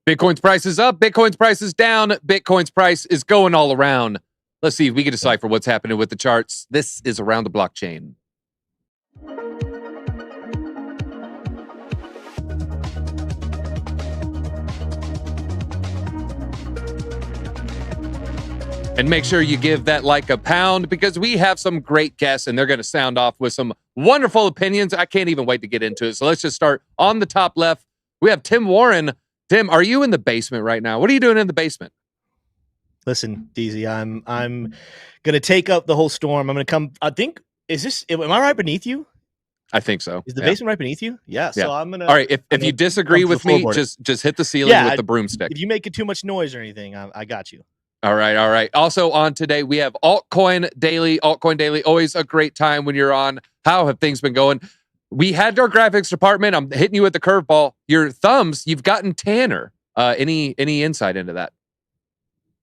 Bitcoin's price is up. Bitcoin's price is down. Bitcoin's price is going all around. Let's see if we can decipher what's happening with the charts. This is Around the Blockchain. And make sure you give that like a pound because we have some great guests and they're going to sound off with some wonderful opinions. I can't even wait to get into it. So let's just start on the top left. We have Tim Warren. Tim, are you in the basement right now? What are you doing in the basement? Listen, DZ, I'm going to take up the whole storm. I'm going to come. I think, am I right beneath you? I think so. Is the basement right beneath you? Yeah. So I'm going to. All right. If you disagree with me, just hit the ceiling with the broomstick. If you make it too much noise or anything, I got you. All right. Also on today, we have Altcoin Daily. Altcoin Daily, always a great time when you're on. How have things been going? We had our graphics department. I'm hitting you with the curveball. Your thumbs, you've gotten tanner. Any insight into that?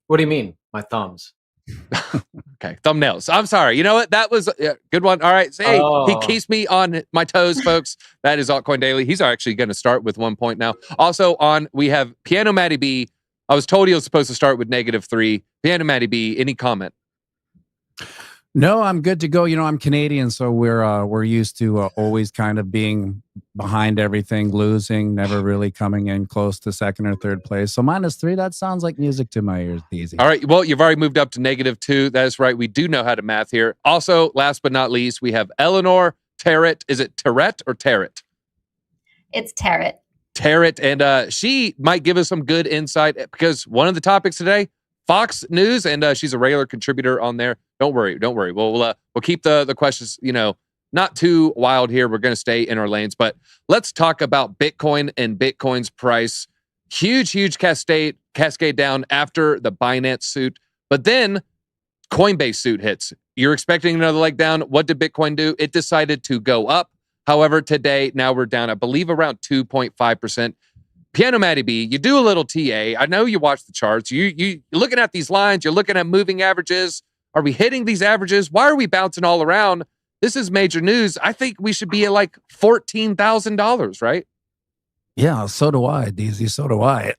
What do you mean, my thumbs? Okay, thumbnails. I'm sorry. You know what? That was a good one. All right. Hey, He keeps me on my toes, folks. That is Altcoin Daily. He's actually going to start with 1 point now. Also we have Piano Matty B. I was told he was supposed to start with -3. Piano Matty B, any comment? No, I'm good to go. You know, I'm Canadian, so we're used to always kind of being behind everything, losing, never really coming in close to second or third place. So -3, that sounds like music to my ears, easy. All right. Well, you've already moved up to -2. That is right. We do know how to math here. Also, last but not least, we have Eleanor Tarrant. Is it Tarrant or Tarrant? It's Tarrant. Tarrant, and she might give us some good insight because one of the topics today, Fox News, and she's a regular contributor on there. Don't worry. We'll keep the questions, not too wild here. We're going to stay in our lanes, but let's talk about Bitcoin and Bitcoin's price. Huge cascade down after the Binance suit, but then Coinbase suit hits. You're expecting another leg down. What did Bitcoin do? It decided to go up. However, today, now we're down, I believe, around 2.5%. Piano Matty B, you do a little TA. I know you watch the charts. You're looking at these lines. You're looking at moving averages. Are we hitting these averages? Why are we bouncing all around? This is major news. I think we should be at like $14,000, right? Yeah, so do I, DZ. So do I.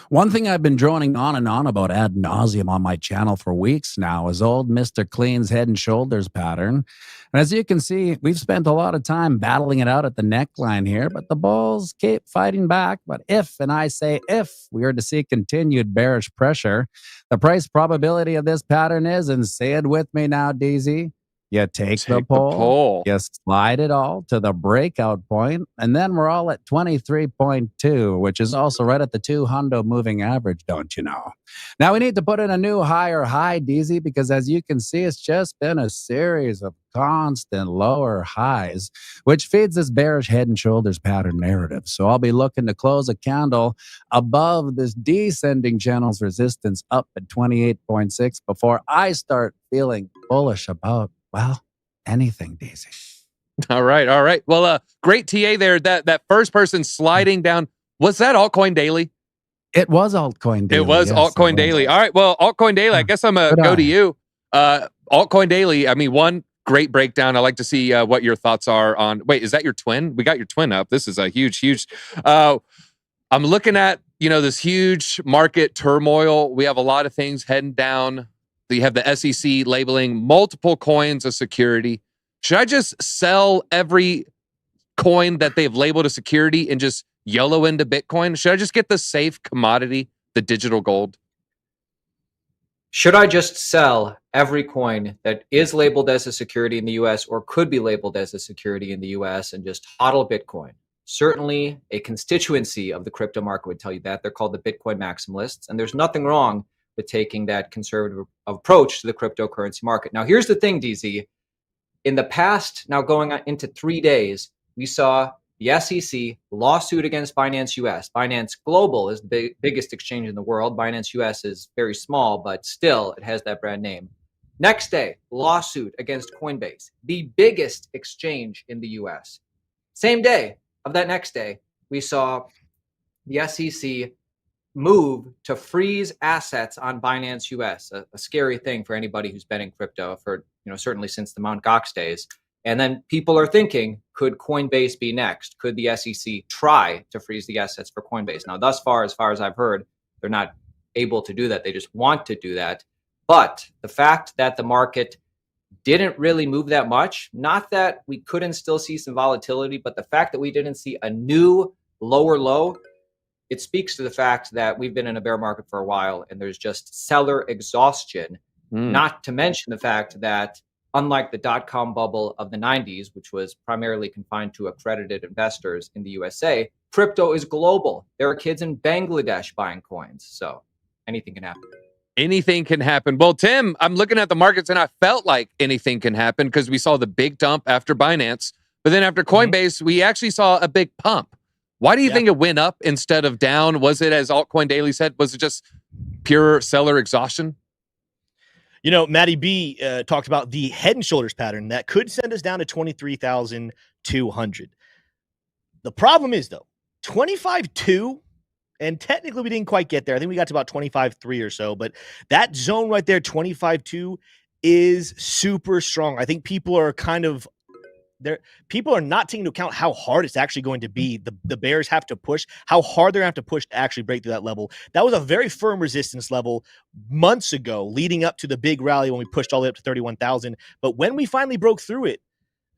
One thing I've been droning on and on about ad nauseum on my channel for weeks now is old Mr. Clean's head and shoulders pattern. And as you can see, we've spent a lot of time battling it out at the neckline here, but the bulls keep fighting back. But if, and I say if, we are to see continued bearish pressure, the price probability of this pattern is, and say it with me now, DZ, you take the poll, you slide it all to the breakout point, and then we're all at 23.2, which is also right at the 200 moving average, don't you know? Now we need to put in a new higher high, DZ, because as you can see, it's just been a series of constant lower highs, which feeds this bearish head and shoulders pattern narrative. So I'll be looking to close a candle above this descending channel's resistance up at 28.6 before I start feeling bullish about, well, anything, Daisy. All right. Well, great TA there. That first person sliding down, was that Altcoin Daily? It was Altcoin Daily. It was Altcoin Daily. All right. Well, Altcoin Daily, I guess I'm going to go to you. Altcoin Daily, I mean, one great breakdown. I like to see what your thoughts are on, wait, is that your twin? We got your twin up. This is a huge, I'm looking at, this huge market turmoil. We have a lot of things heading down. You have the SEC labeling multiple coins a security. Should I just sell every coin that they've labeled a security and just YOLO into Bitcoin? Should I just get the safe commodity, the digital gold? Should I just sell every coin that is labeled as a security in the US or could be labeled as a security in the US and just hodl Bitcoin? Certainly a constituency of the crypto market would tell you that. They're called the Bitcoin maximalists, and there's nothing wrong with taking that conservative approach to the cryptocurrency market. Now, here's the thing, DZ. In the past, now going into 3 days, we saw the SEC lawsuit against Binance US. Binance Global is the biggest exchange in the world. Binance US is very small, but still it has that brand name. Next day, lawsuit against Coinbase, the biggest exchange in the US. Same day of that next day, we saw the SEC move to freeze assets on Binance US, a scary thing for anybody who's betting crypto for, certainly since the Mt. Gox days. And then people are thinking, could Coinbase be next? Could the SEC try to freeze the assets for Coinbase? Now, thus far as I've heard, they're not able to do that. They just want to do that. But the fact that the market didn't really move that much, not that we couldn't still see some volatility, but the fact that we didn't see a new lower low, it speaks to the fact that we've been in a bear market for a while and there's just seller exhaustion, not to mention the fact that unlike the dot-com bubble of the 90s, which was primarily confined to accredited investors in the USA, crypto is global. There are kids in Bangladesh buying coins. So anything can happen. Anything can happen. Well, Tim, I'm looking at the markets and I felt like anything can happen because we saw the big dump after Binance. But then after Coinbase, we actually saw a big pump. Why do you think it went up instead of down? Was it, as Altcoin Daily said, was it just pure seller exhaustion? You know, Matty B talked about the head and shoulders pattern that could send us down to 23,200. The problem is, though, 25.2, and technically we didn't quite get there. I think we got to about 25.3 or so, but that zone right there, 25.2, is super strong. I think people are kind of people are not taking into account how hard it's actually going to be. The bears have to push, how hard they're going to have to push to actually break through that level. That was a very firm resistance level months ago, leading up to the big rally when we pushed all the way up to 31,000. But when we finally broke through it,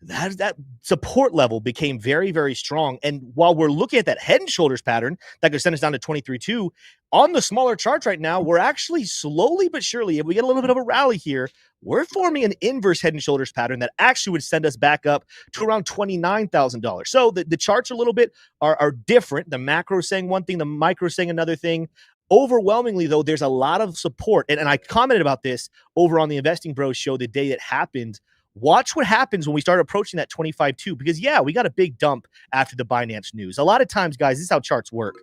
that support level became very, very strong. And while we're looking at that head and shoulders pattern that could send us down to 23.2, on the smaller charts right now, we're actually slowly but surely, if we get a little bit of a rally here, we're forming an inverse head and shoulders pattern that actually would send us back up to around $29,000. So the charts a little bit are different. The macro saying one thing, the micro saying another thing. Overwhelmingly, though, there's a lot of support. And I commented about this over on the Investing Bros show the day it happened. Watch what happens when we start approaching that 25.2, because, yeah, we got a big dump after the Binance news. A lot of times, guys, this is how charts work.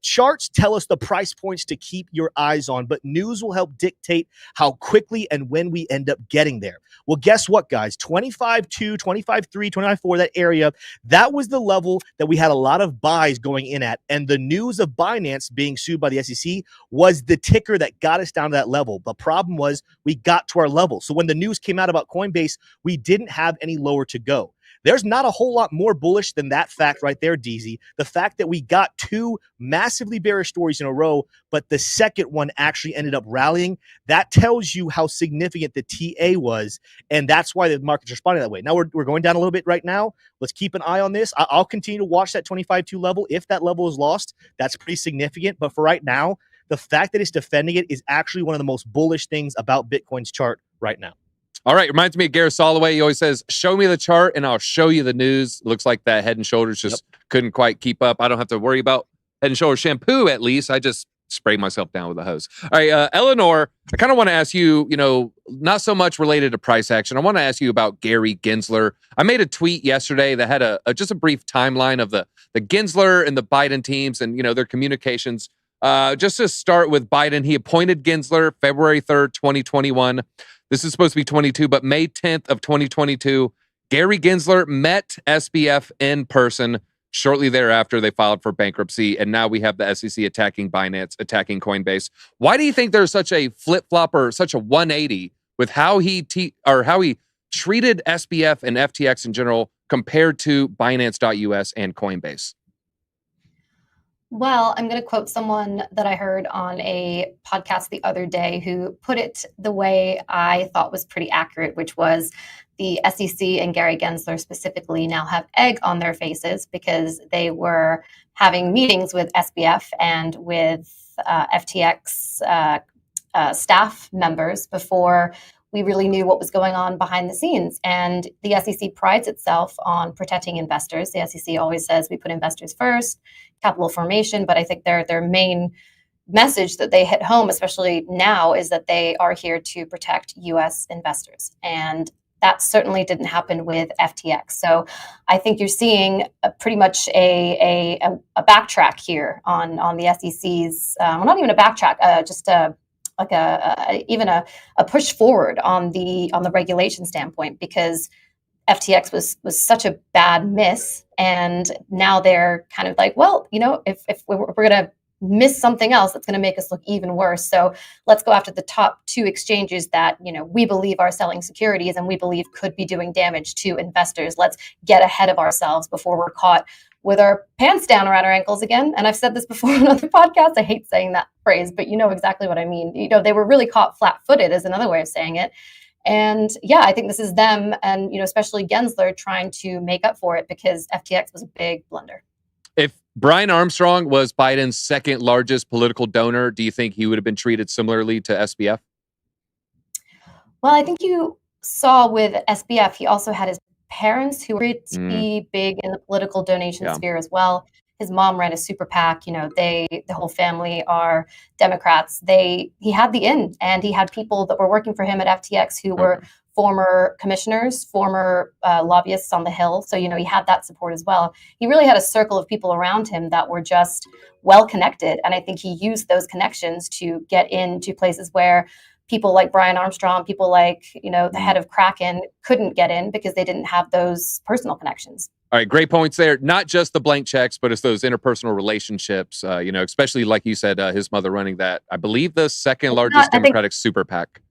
Charts tell us the price points to keep your eyes on, but news will help dictate how quickly and when we end up getting there. Well, guess what, guys? 25.2, 25.3, 25.4, that area, that was the level that we had a lot of buys going in at. And the news of Binance being sued by the SEC was the ticker that got us down to that level. The problem was we got to our level. So when the news came out about Coinbase, we didn't have any lower to go. There's not a whole lot more bullish than that fact right there, DZ. The fact that we got two massively bearish stories in a row, but the second one actually ended up rallying, that tells you how significant the TA was, and that's why the market's responding that way. Now we're going down a little bit right now. Let's keep an eye on this. I'll continue to watch that 25.2 level. If that level is lost, that's pretty significant. But for right now, the fact that it's defending it is actually one of the most bullish things about Bitcoin's chart right now. All right, reminds me of Gareth Soloway. He always says, show me the chart and I'll show you the news. Looks like that head and shoulders just couldn't quite keep up. I don't have to worry about head and shoulders shampoo, at least. I just spray myself down with a hose. All right, Eleanor, I kind of want to ask you, not so much related to price action. I want to ask you about Gary Gensler. I made a tweet yesterday that had just a brief timeline of the Gensler and the Biden teams and, their communications. Just to start with Biden, he appointed Gensler February 3rd, 2021. This is supposed to be 22, but May 10th of 2022, Gary Gensler met SBF in person. Shortly thereafter, they filed for bankruptcy, and now we have the SEC attacking Binance, attacking Coinbase. Why do you think there's such a flip-flop or such a 180 with how he treated SBF and FTX in general compared to Binance.us and Coinbase? Well, I'm going to quote someone that I heard on a podcast the other day who put it the way I thought was pretty accurate, which was the SEC and Gary Gensler specifically now have egg on their faces because they were having meetings with SBF and with FTX staff members before we really knew what was going on behind the scenes. And the SEC prides itself on protecting investors. The SEC always says we put investors first, capital formation, but I think their main message that they hit home, especially now, is that they are here to protect U.S. investors. And that certainly didn't happen with FTX. So I think you're seeing pretty much a backtrack here on the SEC's, well, not even a backtrack, just even a push forward on the regulation standpoint, because FTX was such a bad miss, and now they're kind of like, well, if we're going to miss something else that's going to make us look even worse. So let's go after the top 2 exchanges that, we believe are selling securities and we believe could be doing damage to investors. Let's get ahead of ourselves before we're caught with our pants down around our ankles again. And I've said this before on other podcasts. I hate saying that phrase, but you know exactly what I mean. They were really caught flat-footed is another way of saying it. And yeah, I think this is them and, especially Gensler trying to make up for it because FTX was a big blunder. If Brian Armstrong was Biden's second largest political donor, do you think he would have been treated similarly to SBF? Well, I think you saw with SBF, he also had his parents who were pretty big in the political donation sphere as well. His mom ran a super PAC. The whole family are Democrats. He had the in, and he had people that were working for him at FTX who were former commissioners, former lobbyists on the Hill. So, he had that support as well. He really had a circle of people around him that were just well connected. And I think he used those connections to get into places where people like Brian Armstrong, people like, the head of Kraken couldn't get in because they didn't have those personal connections. All right, great points there. Not just the blank checks, but it's those interpersonal relationships, especially like you said, his mother running that, I believe the second largest Democratic super PAC.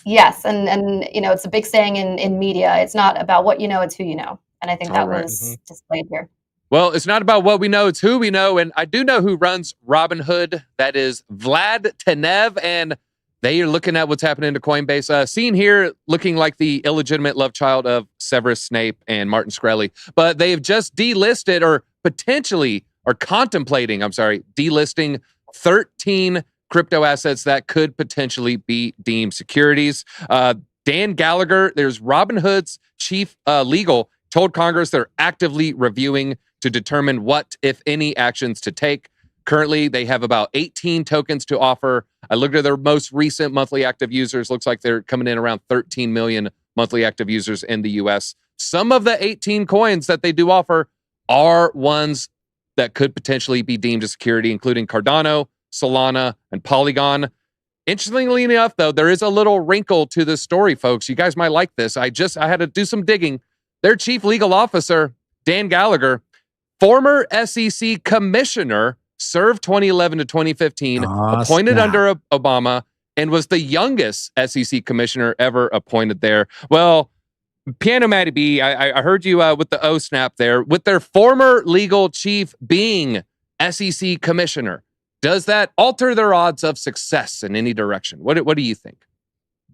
Yes. And it's a big saying in media. It's not about what you know, it's who you know. And I think that was displayed here. Well, it's not about what we know, it's who we know. And I do know who runs Robinhood. That is Vlad Tenev. And they are looking at what's happening to Coinbase. Seen here looking like the illegitimate love child of Severus Snape and Martin Shkreli. But they've just delisted or contemplating delisting 13 crypto assets that could potentially be deemed securities. Dan Gallagher, there's Robinhood's chief legal, told Congress they're actively reviewing to determine what, if any, actions to take. Currently, they have about 18 tokens to offer. I looked at their most recent monthly active users. Looks like they're coming in around 13 million monthly active users in the US. Some of the 18 coins that they do offer are ones that could potentially be deemed a security, including Cardano, Solana, and Polygon. Interestingly enough, though, there is a little wrinkle to this story, folks. You guys might like this. I had to do some digging. Their chief legal officer, Dan Gallagher, former SEC commissioner, served 2011 to 2015, appointed under Obama, and was the youngest SEC commissioner ever appointed there. Well, Piano Matty B, I heard you with the O snap there. With their former legal chief being SEC commissioner, does that alter their odds of success in any direction? What do you think?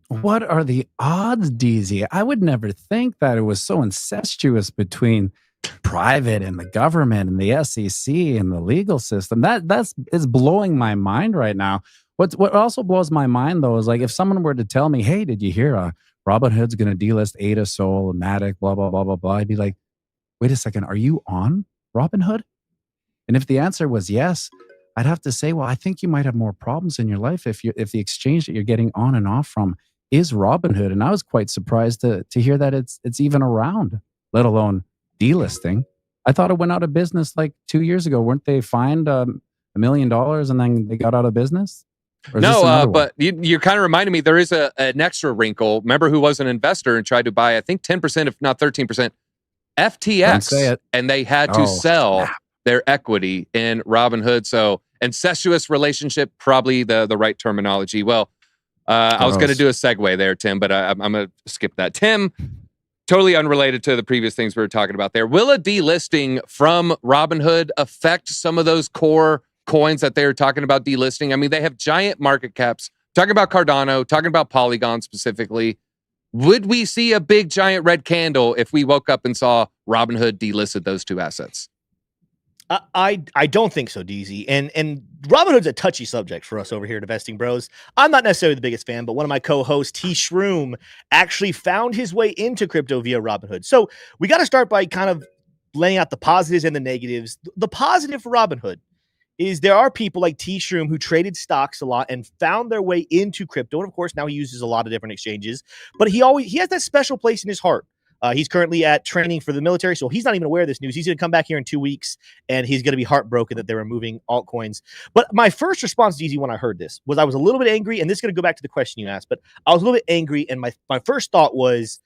What are the odds, DZ? I would never think that it was so incestuous between private and the government and the SEC and the legal system. That's blowing my mind right now. What also blows my mind though is like if someone were to tell me, "Hey, did you hear Robinhood's going to delist Ada, Sol, Matic, blah blah blah blah blah," I'd be like, "Wait a second, are you on Robinhood?" And if the answer was yes, I'd have to say, "Well, I think you might have more problems in your life if the exchange that you're getting on and off from is Robinhood." And I was quite surprised to hear that it's even around, let alone delisting. I thought it went out of business like 2 years ago. Weren't they fined $1 million and then they got out of business? No, but you kind of reminded me there is an extra wrinkle. Remember who was an investor and tried to buy, I think 10%, if not 13%, FTX, and they had to sell their equity in Robinhood. So incestuous relationship, probably the right terminology. Well, I was going to do a segue there, Tim, but I'm going to skip that. Tim, totally unrelated to the previous things we were talking about there. Will a delisting from Robinhood affect some of those core coins that they're talking about delisting? I mean, they have giant market caps. Talking about Cardano, talking about Polygon specifically. Would we see a big giant red candle if we woke up and saw Robinhood delisted those two assets? I don't think so, DZ. And Robinhood's a touchy subject for us over here at Investing Bros. I'm not necessarily the biggest fan, but one of my co-hosts, T. Shroom, actually found his way into crypto via Robinhood. So we got to start by kind of laying out the positives and the negatives. The positive for Robinhood is there are people like T. Shroom who traded stocks a lot and found their way into crypto. And of course, now he uses a lot of different exchanges, but he has that special place in his heart. He's currently at training for the military, so he's not even aware of this news. He's going to come back here in 2 weeks, and he's going to be heartbroken that they're removing altcoins. But my first response, DZ, when I heard this was I was a little bit angry, and this is going to go back to the question you asked, but I was a little bit angry, and my first thought was,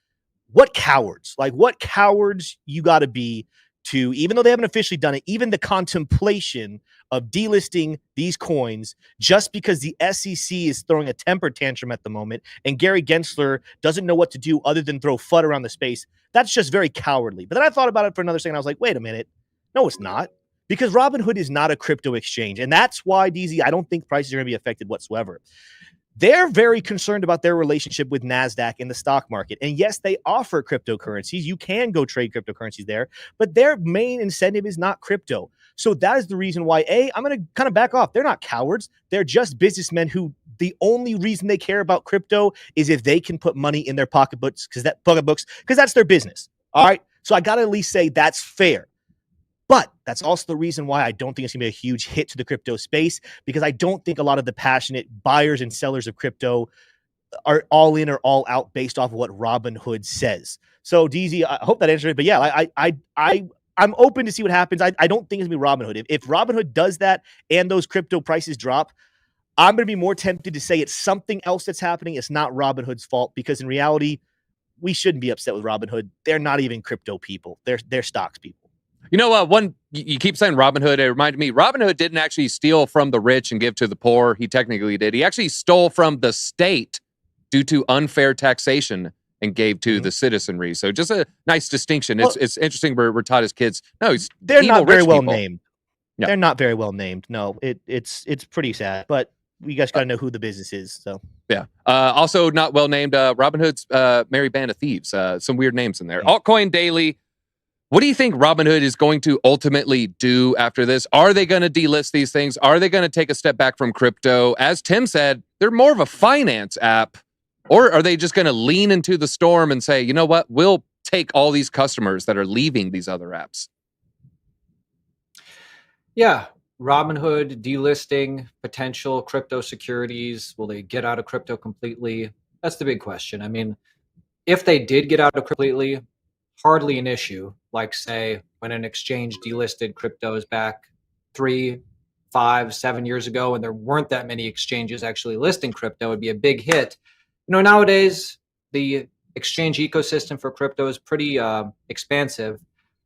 what cowards? Like, what cowards you got to be to, even though they haven't officially done it, even the contemplation of delisting these coins just because the SEC is throwing a temper tantrum at the moment and Gary Gensler doesn't know what to do other than throw FUD around the space. That's just very cowardly. But then I thought about it for another second. I was like, wait a minute. No, it's not. Because Robinhood is not a crypto exchange. And that's why, DZ, I don't think prices are going to be affected whatsoever. They're very concerned about their relationship with NASDAQ in the stock market. And yes, they offer cryptocurrencies. You can go trade cryptocurrencies there, but their main incentive is not crypto. So that is the reason why, I'm going to kind of back off. They're not cowards. They're just businessmen who the only reason they care about crypto is if they can put money in their pocketbooks because that's their business. All right. So I got to at least say that's fair. But that's also the reason why I don't think it's going to be a huge hit to the crypto space, because I don't think a lot of the passionate buyers and sellers of crypto are all in or all out based off of what Robinhood says. So DZ, I hope that answered it. But yeah, I'm open to see what happens. I don't think it's going to be Robinhood. If Robinhood does that and those crypto prices drop, I'm going to be more tempted to say it's something else that's happening. It's not Robinhood's fault, because in reality, we shouldn't be upset with Robinhood. They're not even crypto people. They're stocks people. You know what? You keep saying Robinhood. It reminded me, Robinhood didn't actually steal from the rich and give to the poor. He technically did. He actually stole from the state due to unfair taxation and gave to the citizenry. So just a nice distinction. Well, it's interesting. We're taught as kids. No, they're not very well named. Yeah. They're not very well named. No, it's pretty sad. But you guys got to know who the business is. So yeah. Also not well named. Robinhood's Merry Band of Thieves. Some weird names in there. Yeah. Altcoin Daily. What do you think Robinhood is going to ultimately do after this? Are they going to delist these things? Are they going to take a step back from crypto? As Tim said, they're more of a finance app. Or are they just going to lean into the storm and say, you know what, we'll take all these customers that are leaving these other apps? Yeah, Robinhood delisting potential crypto securities. Will they get out of crypto completely? That's the big question. I mean, if they did get out of completely, hardly an issue. Like, say, when an exchange delisted cryptos back 3, 5, 7 years ago, and there weren't that many exchanges actually listing crypto, it'd be a big hit. You know, nowadays, the exchange ecosystem for crypto is pretty expansive.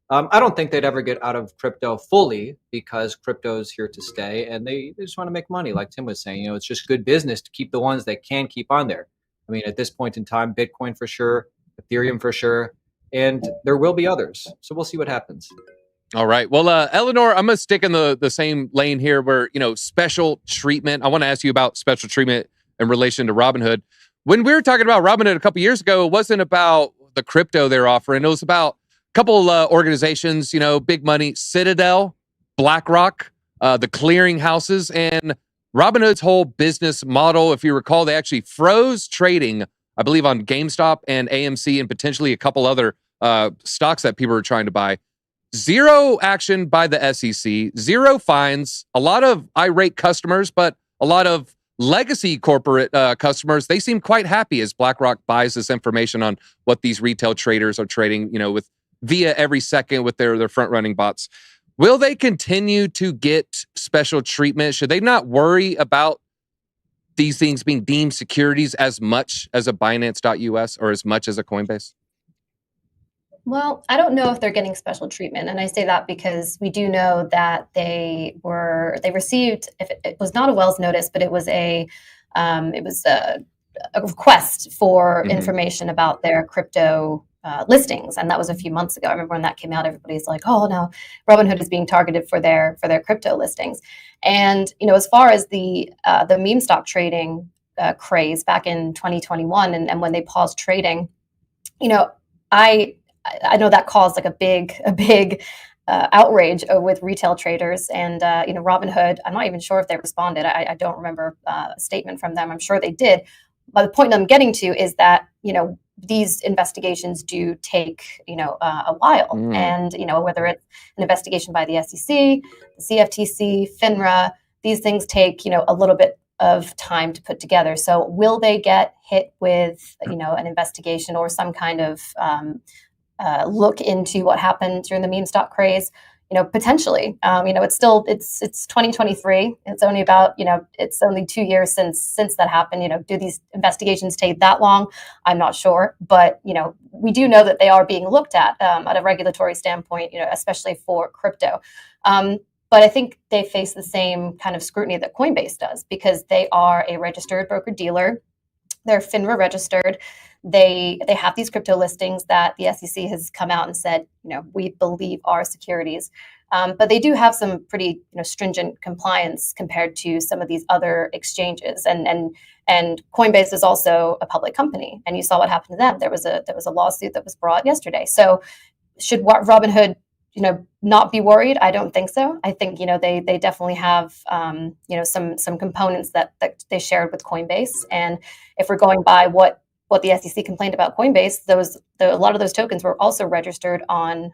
I don't think they'd ever get out of crypto fully, because crypto is here to stay, and they just want to make money. Like Tim was saying, you know, it's just good business to keep the ones they can keep on there. I mean, at this point in time, Bitcoin for sure, Ethereum for sure, and there will be others. So we'll see what happens. All right. Well, Eleanor, I'm going to stick in the same lane here where, you know, special treatment. I want to ask you about special treatment in relation to Robinhood. When we were talking about Robinhood a couple years ago, it wasn't about the crypto they're offering. It was about a couple organizations, you know, big money, Citadel, BlackRock, the clearing houses, and Robinhood's whole business model. If you recall, they actually froze trading, I believe, on GameStop and AMC and potentially a couple other stocks that people were trying to buy. Zero action by the SEC, zero fines, a lot of irate customers, but a lot of legacy corporate customers, they seem quite happy as BlackRock buys this information on what these retail traders are trading, you know, with via every second with their front-running bots. Will they continue to get special treatment? Should they not worry about these things being deemed securities as much as a Binance.us or as much as a Coinbase? Well, I don't know if they're getting special treatment. And I say that because we do know that they received, if it was not a Wells notice, but it was a request for information about their crypto listings. And that was a few months ago. I remember when that came out, everybody's like, oh, no, Robinhood is being targeted for their crypto listings. And, you know, as far as the meme stock trading craze back in 2021 and when they paused trading, you know, I know that caused like a big outrage with retail traders, and you know, Robinhood, I'm not even sure if they responded. I don't remember a statement from them. I'm sure they did. But the point I'm getting to is that, you know, these investigations do take, you know, a while, and you know, whether it's an investigation by the SEC, the CFTC, FINRA, these things take, you know, a little bit of time to put together. So will they get hit with, you know, an investigation or some kind of look into what happened during the meme stock craze? potentially, it's still, it's 2023. It's only about, it's only 2 years since that happened. Do these investigations take that long? I'm not sure, but, we do know that they are being looked at a regulatory standpoint, especially for crypto. But I think they face the same kind of scrutiny that Coinbase does, because they are a registered broker dealer. They're FINRA registered. They have these crypto listings that the SEC has come out and said, we believe are securities. But they do have some pretty stringent compliance compared to some of these other exchanges. And Coinbase is also a public company, and you saw what happened to them. There was a lawsuit that was brought yesterday. So should Robinhood not be worried? I don't think so. I think they definitely have some components that they shared with Coinbase. And if we're going by what the SEC complained about Coinbase, a lot of those tokens were also registered on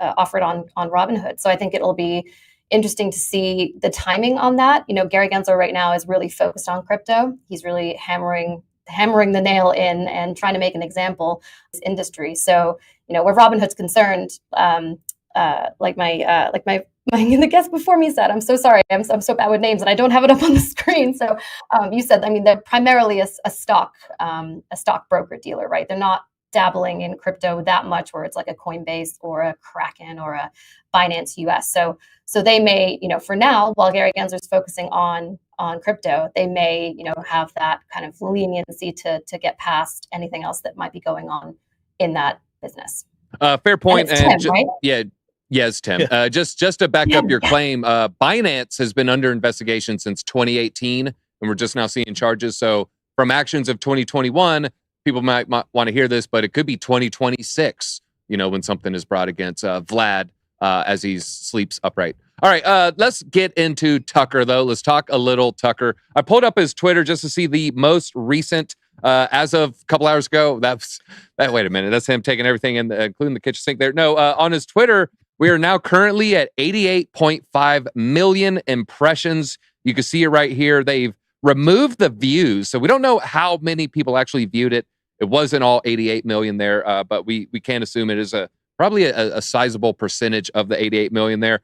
offered on Robinhood. So I think it'll be interesting to see the timing on that. Gary Gensler right now is really focused on crypto. He's really hammering the nail in and trying to make an example of this industry. So where Robinhood's concerned, like the guest before me said, I'm so sorry, I'm so bad with names and I don't have it up on the screen. So you said, they're primarily a stock broker dealer, right? They're not dabbling in crypto that much where it's like a Coinbase or a Kraken or a Binance US. So they may, for now, while Gary Gensler's focusing on crypto, they may, have that kind of leniency to get past anything else that might be going on in that business. Fair point. And Tim, right? Yeah. Yes, Tim. Just to back up your claim, Binance has been under investigation since 2018, and we're just now seeing charges. So from actions of 2021, people might want to hear this, but it could be 2026, when something is brought against Vlad as he sleeps upright. All right, let's get into Tucker, though. Let's talk a little Tucker. I pulled up his Twitter just to see the most recent, as of a couple hours ago. Wait a minute. That's him taking everything in, including the kitchen sink there. No, on his Twitter, we are now currently at 88.5 million impressions. You can see it right here. They've removed the views, so we don't know how many people actually viewed it. It wasn't all 88 million there, but we can assume it is probably a sizable percentage of the 88 million there.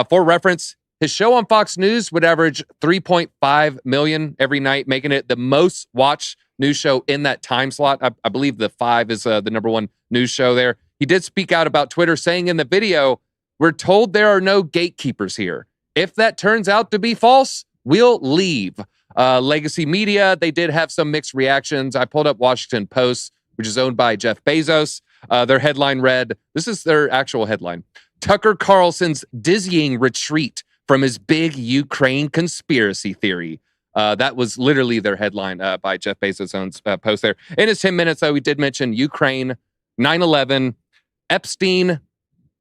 For reference, his show on Fox News would average 3.5 million every night, making it the most watched news show in that time slot. I believe the 5 is the number one news show there. He did speak out about Twitter, saying in the video, "We're told there are no gatekeepers here. If that turns out to be false, we'll leave." Legacy Media, they did have some mixed reactions. I pulled up Washington Post, which is owned by Jeff Bezos. Their headline read, this is their actual headline, "Tucker Carlson's dizzying retreat from his big Ukraine conspiracy theory." That was literally their headline by Jeff Bezos' own post there. In his 10 minutes, though, we did mention Ukraine, 9/11, Epstein,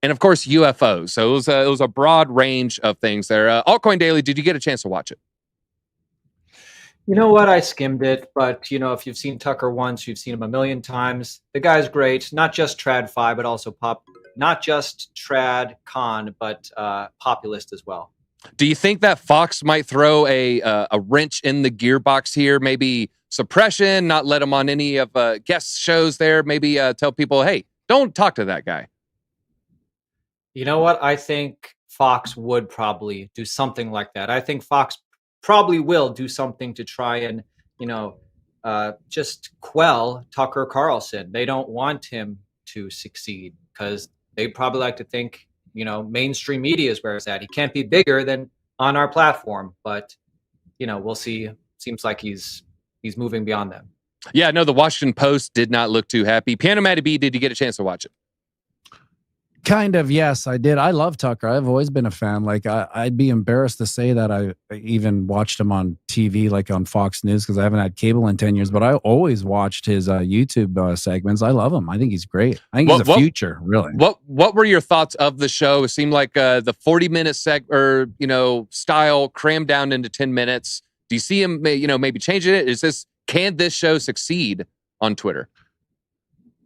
and of course, UFOs. So it was a broad range of things there. Altcoin Daily, did you get a chance to watch it? You know what? I skimmed it, but if you've seen Tucker once, you've seen him a million times. The guy's great, not just TradFi, but also not just trad con, but populist as well. Do you think that Fox might throw a wrench in the gearbox here? Maybe suppression, not let him on any of guest shows there. Maybe tell people, hey, don't talk to that guy. You know what? I think Fox would probably do something like that. I think Fox probably will do something to try and, just quell Tucker Carlson. They don't want him to succeed because they probably like to think, mainstream media is where it's at. He can't be bigger than on our platform, but, we'll see. Seems like he's moving beyond them. Yeah, no, the Washington Post did not look too happy. Piano Matty B, did you get a chance to watch it? Kind of, yes, I did. I love Tucker. I've always been a fan. Like, I'd be embarrassed to say that I even watched him on TV, like on Fox News, because I haven't had cable in 10 years, but I always watched his YouTube segments. I love him. I think he's great. I think he's the future, really. What were your thoughts of the show? It seemed like the 40-minute style crammed down into 10 minutes. Do you see him, maybe changing it? Can this show succeed on Twitter?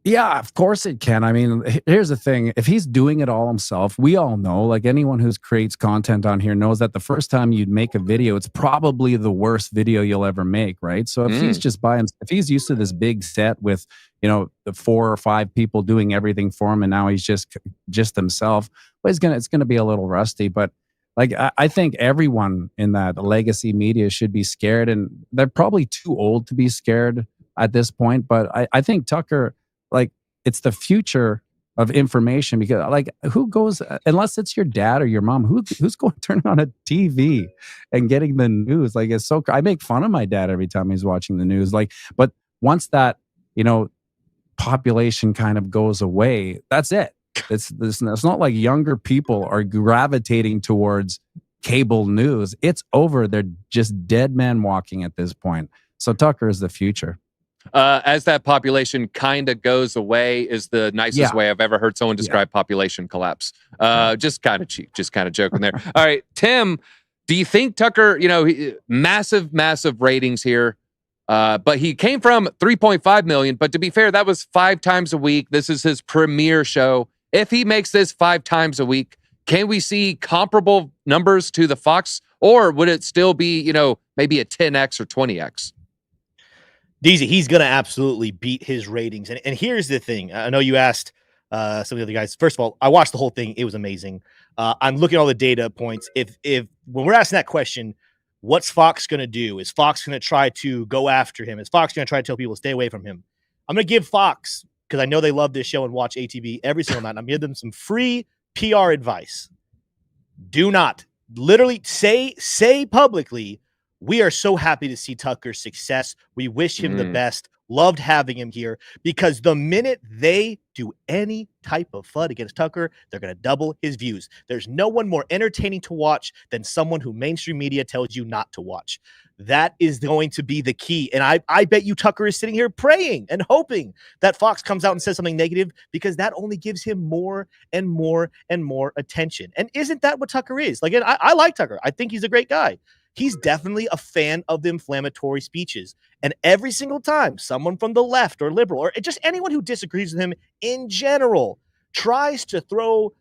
Yeah, of course it can. I mean, here's the thing. If he's doing it all himself, we all know, like anyone who creates content on here knows that the first time you'd make a video, it's probably the worst video you'll ever make, right? So if he's just if he's used to this big set with, the 4 or 5 people doing everything for him, and now he's just himself, well, it's gonna be a little rusty. But like, I think everyone in that legacy media should be scared, and they're probably too old to be scared at this point. But I think Tucker, like, it's the future of information, because like, who goes, unless it's your dad or your mom, who's going to turn on a TV and getting the news? Like, it's so, I make fun of my dad every time he's watching the news. Like, but once that, population kind of goes away, that's it. It's not like younger people are gravitating towards cable news. It's over. They're just dead men walking at this point. So Tucker is the future. As that population kind of goes away is the nicest way I've ever heard someone describe population collapse. Just kind of cheap, just kind of joking there. All right, Tim, do you think Tucker, massive ratings here, but he came from 3.5 million, but to be fair, that was 5 times a week. This is his premiere show. If he makes this 5 times a week, can we see comparable numbers to the Fox, or would it still be, maybe a 10x or 20x? DZ, he's going to absolutely beat his ratings. And here's the thing. I know you asked some of the other guys. First of all, I watched the whole thing. It was amazing. I'm looking at all the data points. If when we're asking that question, what's Fox going to do? Is Fox going to try to go after him? Is Fox going to try to tell people to stay away from him? I'm going to give Fox, because I know they love this show and watch ATV every single night, and I'm going to give them some free PR advice. Do not literally say publicly, we are so happy to see Tucker's success. We wish him the best. Loved having him here, because the minute they do any type of FUD against Tucker, they're going to double his views. There's no one more entertaining to watch than someone who mainstream media tells you not to watch. That is going to be the key. And I bet you Tucker is sitting here praying and hoping that Fox comes out and says something negative, because that only gives him more and more and more attention. And isn't that what Tucker is? Like, I like Tucker. I think he's a great guy. He's definitely a fan of the inflammatory speeches. And every single time someone from the left or liberal, or just anyone who disagrees with him in general, tries to throw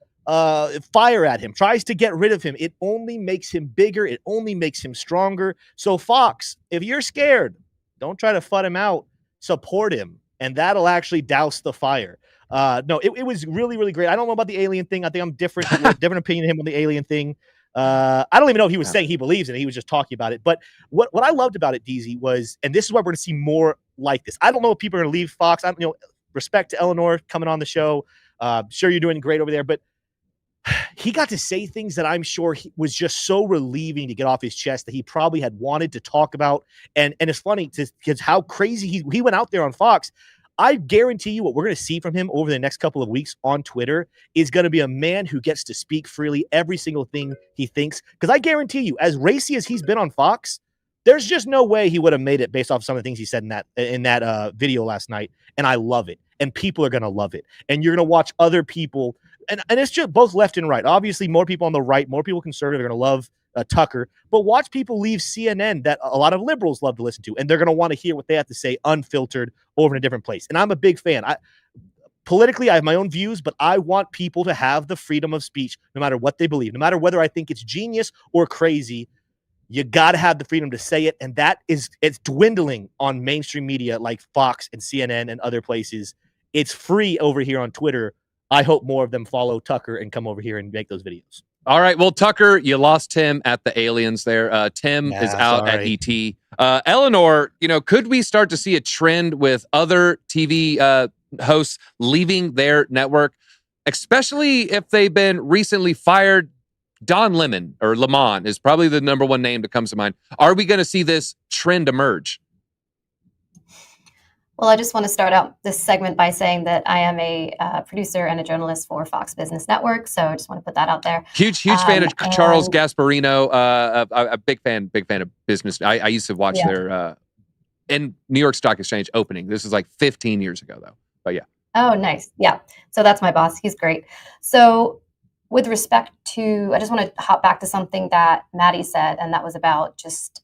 fire at him, tries to get rid of him, it only makes him bigger. It only makes him stronger. So Fox, if you're scared, don't try to FUD him out. Support him, and that'll actually douse the fire. No, it was really, really great. I don't know about the alien thing. I think I'm different opinion than him on the alien thing. I don't even know if he was saying he believes in it. He was just talking about it. But what I loved about it, DZ, was, and this is why we're going to see more like this. I don't know if people are going to leave Fox. Respect to Eleanor coming on the show. Sure, you're doing great over there. But he got to say things that I'm sure was just so relieving to get off his chest, that he probably had wanted to talk about. And it's funny because how crazy he went out there on Fox. I guarantee you what we're going to see from him over the next couple of weeks on Twitter is going to be a man who gets to speak freely every single thing he thinks. Because I guarantee you, as racy as he's been on Fox, there's just no way he would have made it based off some of the things he said in that video last night. And I love it. And people are going to love it. And you're going to watch other people. And it's just both left and right. Obviously, more people on the right, more people conservative are going to love Tucker, but watch people leave CNN that a lot of liberals love to listen to, and they're going to want to hear what they have to say unfiltered over in a different place. And I'm a big fan. Politically, I have my own views, but I want people to have the freedom of speech, no matter what they believe, no matter whether I think it's genius or crazy. You got to have the freedom to say it, and it's dwindling on mainstream media like Fox and CNN and other places. It's free over here on Twitter. I hope more of them follow Tucker and come over here and make those videos. All right. Well, Tucker, you lost Tim at the aliens there. Tim is out at ET. Eleanor, could we start to see a trend with other TV hosts leaving their network, especially if they've been recently fired? Don Lemon or Lemon is probably the number one name that comes to mind. Are we going to see this trend emerge? Well, I just want to start out this segment by saying that I am a producer and a journalist for Fox Business Network. So I just want to put that out there. Huge fan of Charles Gasparino. A big fan of business. I used to watch their in New York Stock Exchange opening. This is like 15 years ago, though. But yeah. Oh, nice. Yeah. So that's my boss. He's great. So with respect to, I just want to hop back to something that Matty said, and that was about just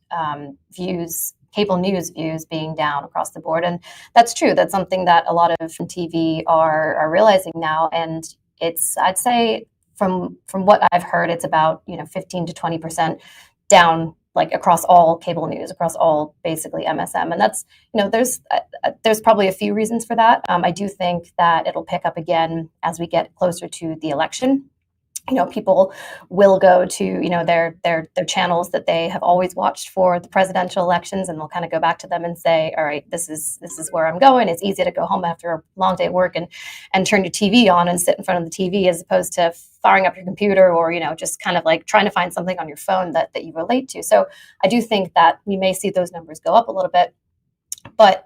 views cable news views being down across the board. And that's true. That's something that a lot of TV are realizing now. And it's, I'd say from what I've heard, it's about, 15 to 20% down, like across all cable news, across all basically MSM. And that's, there's probably a few reasons for that. I do think that it'll pick up again as we get closer to the election. People will go to, their channels that they have always watched for the presidential elections, and they'll kind of go back to them and say, all right, this is where I'm going. It's easy to go home after a long day at work and turn your TV on and sit in front of the TV, as opposed to firing up your computer or, just kind of like trying to find something on your phone that you relate to. So I do think that we may see those numbers go up a little bit. But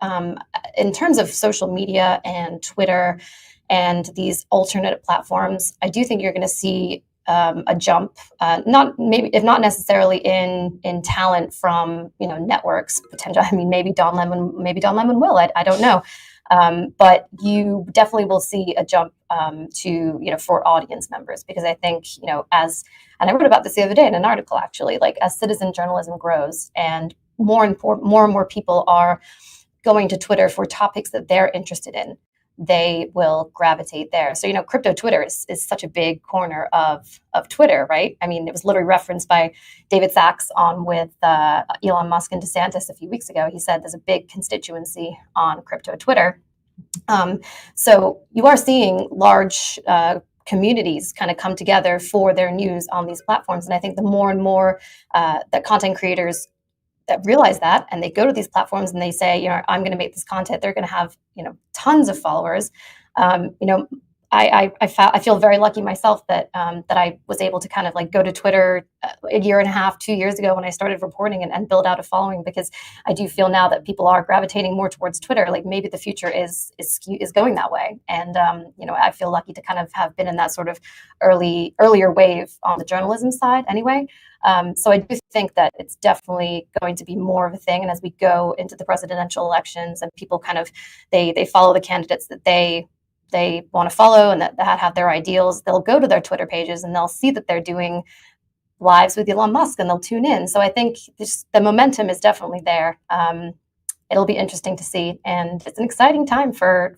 in terms of social media and Twitter and these alternate platforms, I do think you're going to see a jump, if not necessarily in talent from networks potential. I mean, maybe Don Lemon will. I don't know, but you definitely will see a jump for audience members, because I think and I wrote about this the other day in an article actually. Like, as citizen journalism grows and more and more people are going to Twitter for topics that they're interested in, they will gravitate there. So, crypto Twitter is such a big corner of Twitter, right? I mean, it was literally referenced by David Sachs on with Elon Musk and DeSantis a few weeks ago. He said there's a big constituency on crypto Twitter. So you are seeing large communities kind of come together for their news on these platforms. And I think the more and more that content creators that realize that, and they go to these platforms and they say, I'm going to make this content, they're going to have, tons of followers. I feel very lucky myself that I was able to kind of like go to Twitter a year and a half, 2 years ago when I started reporting and build out a following, because I do feel now that people are gravitating more towards Twitter. Like, maybe the future is going that way. And, I feel lucky to kind of have been in that sort of earlier wave on the journalism side anyway. So I do think that it's definitely going to be more of a thing. And as we go into the presidential elections and people kind of, they follow the candidates that they want to follow and that have their ideals, they'll go to their Twitter pages and they'll see that they're doing lives with Elon Musk and they'll tune in. So I think the momentum is definitely there. It'll be interesting to see. And it's an exciting time for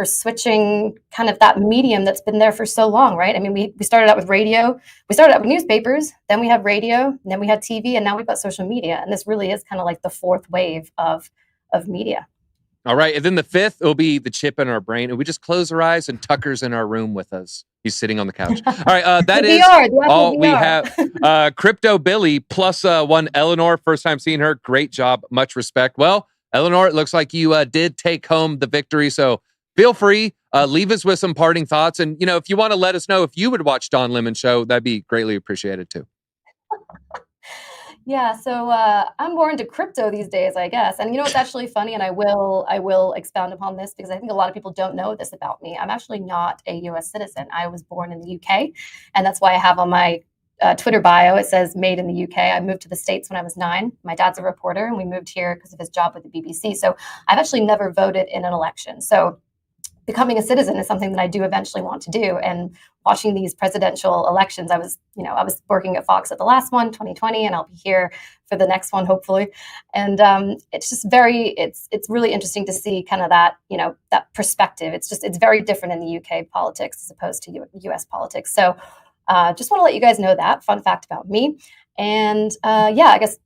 switching kind of that medium that's been there for so long, right? I mean, we started out with radio, we started out with newspapers, then we have radio, and then we had TV, and now we've got social media. And this really is kind of like the fourth wave of media. All right. And then the fifth will be the chip in our brain. And we just close our eyes and Tucker's in our room with us. He's sitting on the couch. All right. That is all we have. Crypto Billy plus one Eleanor. First time seeing her. Great job. Much respect. Well, Eleanor, it looks like you did take home the victory. So feel free. Leave us with some parting thoughts. And, if you want to let us know if you would watch Don Lemon's show, that'd be greatly appreciated too. Yeah, so I'm more into crypto these days, I guess. And it's actually funny, and I will expound upon this because I think a lot of people don't know this about me. I'm actually not a U.S. citizen. I was born in the U.K., and that's why I have on my Twitter bio, it says made in the UK. I moved to the States when I was 9. My dad's a reporter, and we moved here because of his job with the BBC. So I've actually never voted in an election. So becoming a citizen is something that I do eventually want to do. And watching these presidential elections, I was working at Fox at the last one, 2020, and I'll be here for the next one, hopefully. And it's just it's really interesting to see kind of that, that perspective. It's very different in the UK politics as opposed to US politics. So just want to let you guys know that fun fact about me. And I guess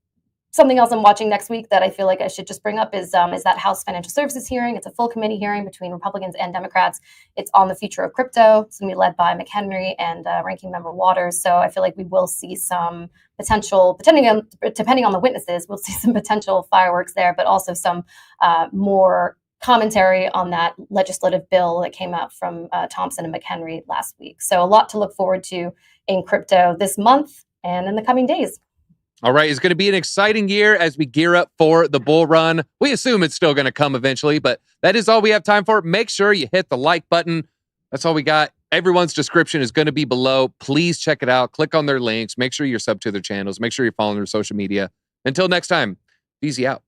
something else I'm watching next week that I feel like I should just bring up is that House Financial Services hearing. It's a full committee hearing between Republicans and Democrats. It's on the future of crypto. It's going to be led by McHenry and Ranking Member Waters. So I feel like we will see some potential, depending on the witnesses, we'll see some potential fireworks there, but also some more commentary on that legislative bill that came out from Thompson and McHenry last week. So a lot to look forward to in crypto this month and in the coming days. All right, it's going to be an exciting year as we gear up for the bull run. We assume it's still going to come eventually, but that is all we have time for. Make sure you hit the like button. That's all we got. Everyone's description is going to be below. Please check it out. Click on their links. Make sure you're sub to their channels. Make sure you're following their social media. Until next time, easy out.